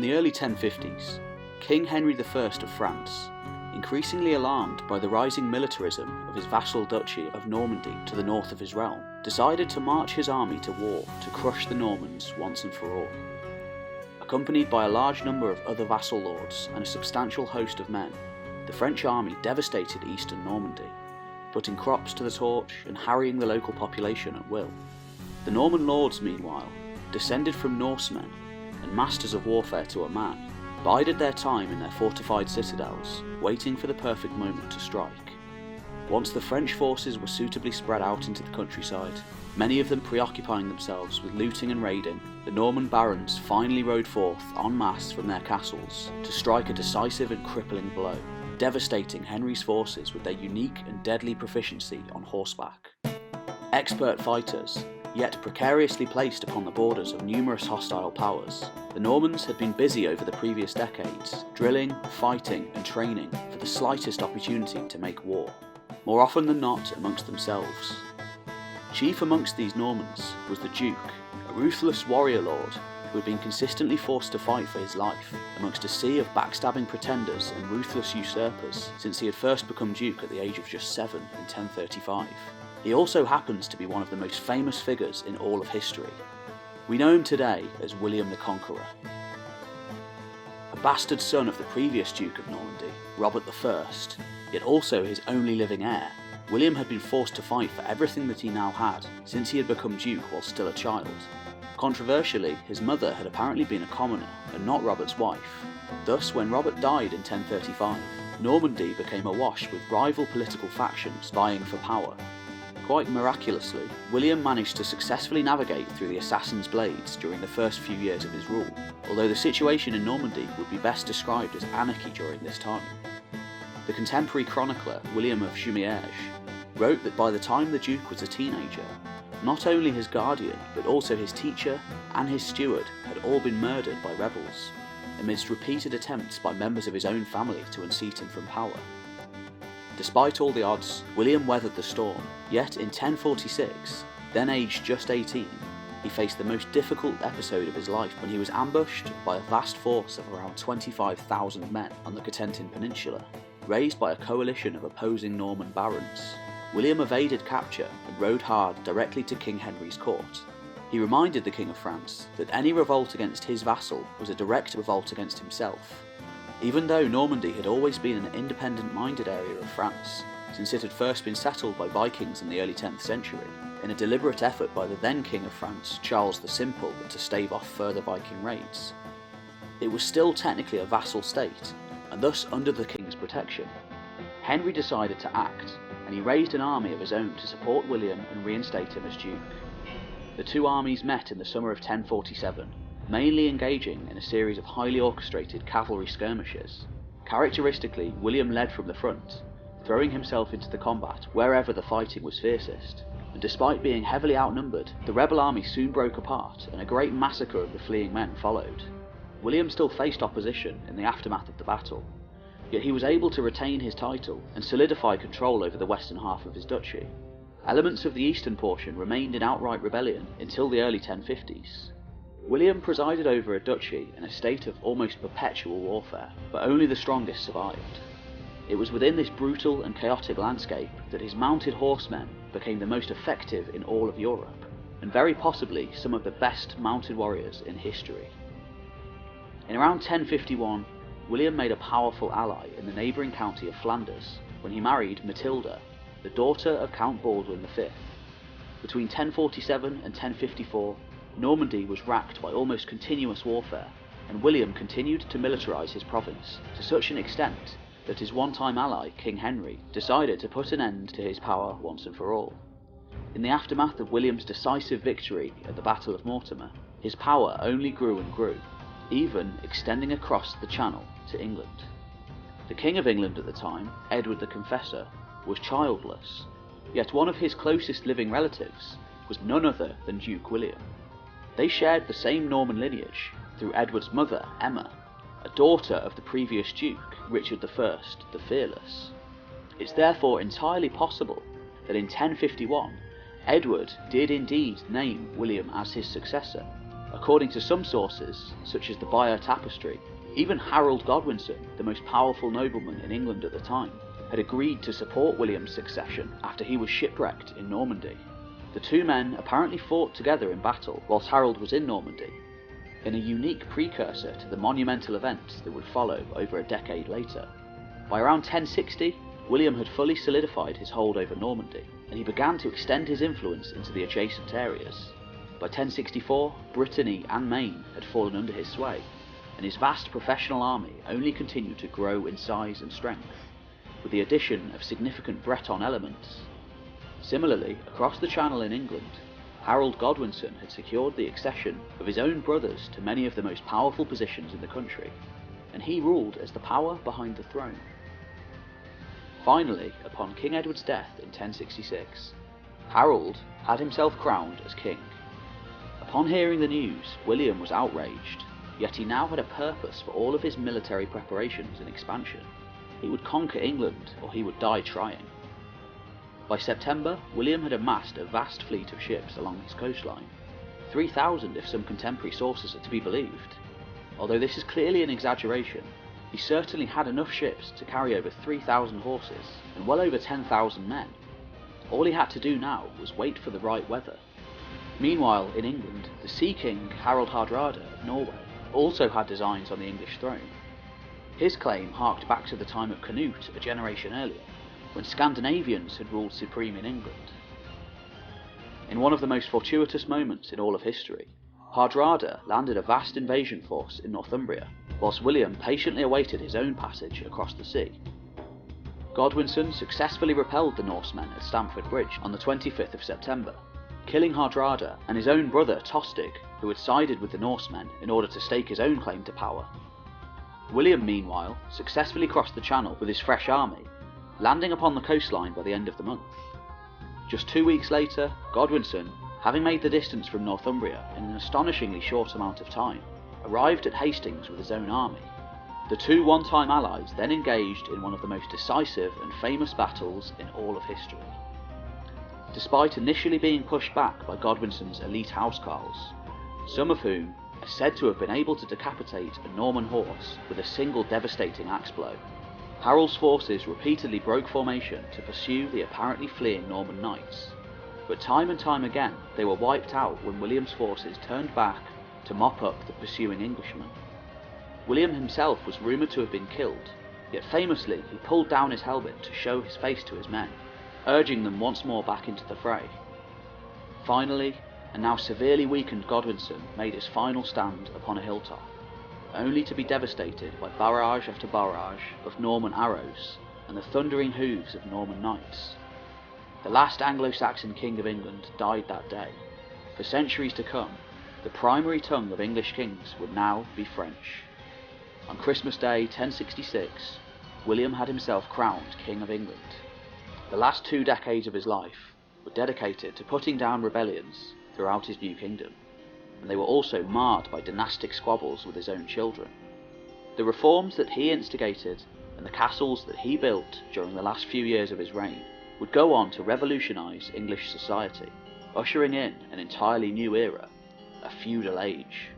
the early 1050s, King Henry I of France, increasingly alarmed by the rising militarism of his vassal duchy of Normandy to the north of his realm, decided to march his army to war to crush the Normans once and for all. Accompanied by a large number of other vassal lords and a substantial host of men, the French army devastated eastern Normandy, putting crops to the torch and harrying the local population at will. The Norman lords, meanwhile, descended from Norsemen and masters of warfare to a man, bided their time in their fortified citadels, waiting for the perfect moment to strike. Once the French forces were suitably spread out into the countryside, many of them preoccupying themselves with looting and raiding, the Norman barons finally rode forth en masse from their castles to strike a decisive and crippling blow, devastating Henry's forces with their unique and deadly proficiency on horseback. Expert fighters, yet precariously placed upon the borders of numerous hostile powers, the Normans had been busy over the previous decades, drilling, fighting and training for the slightest opportunity to make war, more often than not amongst themselves. Chief amongst these Normans was the Duke, a ruthless warrior lord who had been consistently forced to fight for his life amongst a sea of backstabbing pretenders and ruthless usurpers since he had first become Duke at the age of just 7 in 1035. He also happens to be one of the most famous figures in all of history. We know him today as William the Conqueror. A bastard son of the previous Duke of Normandy, Robert I, yet also his only living heir, William had been forced to fight for everything that he now had since he had become Duke while still a child. Controversially, his mother had apparently been a commoner and not Robert's wife. Thus, when Robert died in 1035, Normandy became awash with rival political factions vying for power. Quite miraculously, William managed to successfully navigate through the assassin's blades during the first few years of his rule, although the situation in Normandy would be best described as anarchy during this time. The contemporary chronicler William of Jumièges wrote that by the time the Duke was a teenager, not only his guardian but also his teacher and his steward had all been murdered by rebels, amidst repeated attempts by members of his own family to unseat him from power. Despite all the odds, William weathered the storm, yet in 1046, then aged just 18, he faced the most difficult episode of his life when he was ambushed by a vast force of around 25,000 men on the Cotentin Peninsula, raised by a coalition of opposing Norman barons. William evaded capture and rode hard directly to King Henry's court. He reminded the King of France that any revolt against his vassal was a direct revolt against himself. Even though Normandy had always been an independent-minded area of France, since it had first been settled by Vikings in the early 10th century, in a deliberate effort by the then King of France, Charles the Simple, to stave off further Viking raids, it was still technically a vassal state, and thus under the King's protection. Henry decided to act, and he raised an army of his own to support William and reinstate him as Duke. The two armies met in the summer of 1047, mainly engaging in a series of highly orchestrated cavalry skirmishes. Characteristically, William led from the front, throwing himself into the combat wherever the fighting was fiercest, and despite being heavily outnumbered, the rebel army soon broke apart and a great massacre of the fleeing men followed. William still faced opposition in the aftermath of the battle, yet he was able to retain his title and solidify control over the western half of his duchy. Elements of the eastern portion remained in outright rebellion until the early 1050s. William presided over a duchy in a state of almost perpetual warfare, but only the strongest survived. It was within this brutal and chaotic landscape that his mounted horsemen became the most effective in all of Europe, and very possibly some of the best mounted warriors in history. In around 1051, William made a powerful ally in the neighbouring county of Flanders when he married Matilda, the daughter of Count Baldwin V. Between 1047 and 1054, Normandy was racked by almost continuous warfare, and William continued to militarise his province to such an extent that his one-time ally, King Henry, decided to put an end to his power once and for all. In the aftermath of William's decisive victory at the Battle of Mortimer, his power only grew and grew, even extending across the Channel to England. The King of England at the time, Edward the Confessor, was childless, yet one of his closest living relatives was none other than Duke William. They shared the same Norman lineage through Edward's mother, Emma, a daughter of the previous Duke, Richard I, the Fearless. It's therefore entirely possible that in 1051, Edward did indeed name William as his successor, According to some sources, such as the Bayeux Tapestry, even Harold Godwinson, the most powerful nobleman in England at the time, had agreed to support William's succession after he was shipwrecked in Normandy. The two men apparently fought together in battle whilst Harold was in Normandy, in a unique precursor to the monumental events that would follow over a decade later. By around 1060, William had fully solidified his hold over Normandy, and he began to extend his influence into the adjacent areas. By 1064, Brittany and Maine had fallen under his sway, and his vast professional army only continued to grow in size and strength, with the addition of significant Breton elements. Similarly, across the Channel in England, Harold Godwinson had secured the accession of his own brothers to many of the most powerful positions in the country, and he ruled as the power behind the throne. Finally, upon King Edward's death in 1066, Harold had himself crowned as king. Upon hearing the news, William was outraged, yet he now had a purpose for all of his military preparations and expansion. He would conquer England, or he would die trying. By September, William had amassed a vast fleet of ships along his coastline, 3,000 if some contemporary sources are to be believed. Although this is clearly an exaggeration, he certainly had enough ships to carry over 3,000 horses and well over 10,000 men. All he had to do now was wait for the right weather. Meanwhile, in England, the Sea King Harald Hardrada of Norway also had designs on the English throne. His claim harked back to the time of Canute a generation earlier, when Scandinavians had ruled supreme in England. In one of the most fortuitous moments in all of history, Hardrada landed a vast invasion force in Northumbria, whilst William patiently awaited his own passage across the sea. Godwinson successfully repelled the Norsemen at Stamford Bridge on the 25th of September, killing Hardrada and his own brother Tostig, who had sided with the Norsemen in order to stake his own claim to power. William, meanwhile, successfully crossed the Channel with his fresh army, landing upon the coastline by the end of the month. Just 2 weeks later, Godwinson, having made the distance from Northumbria in an astonishingly short amount of time, arrived at Hastings with his own army. The two one-time allies then engaged in one of the most decisive and famous battles in all of history. Despite initially being pushed back by Godwinson's elite housecarls, some of whom are said to have been able to decapitate a Norman horse with a single devastating axe blow, Harold's forces repeatedly broke formation to pursue the apparently fleeing Norman knights, but time and time again they were wiped out when William's forces turned back to mop up the pursuing Englishmen. William himself was rumoured to have been killed, yet famously he pulled down his helmet to show his face to his men, urging them once more back into the fray. Finally, a now severely weakened Godwinson made his final stand upon a hilltop, only to be devastated by barrage after barrage of Norman arrows and the thundering hooves of Norman knights. The last Anglo-Saxon king of England died that day. For centuries to come, the primary tongue of English kings would now be French. On Christmas Day 1066, William had himself crowned King of England. The last 2 decades of his life were dedicated to putting down rebellions throughout his new kingdom, and they were also marred by dynastic squabbles with his own children. The reforms that he instigated and the castles that he built during the last few years of his reign would go on to revolutionise English society, ushering in an entirely new era, a feudal age.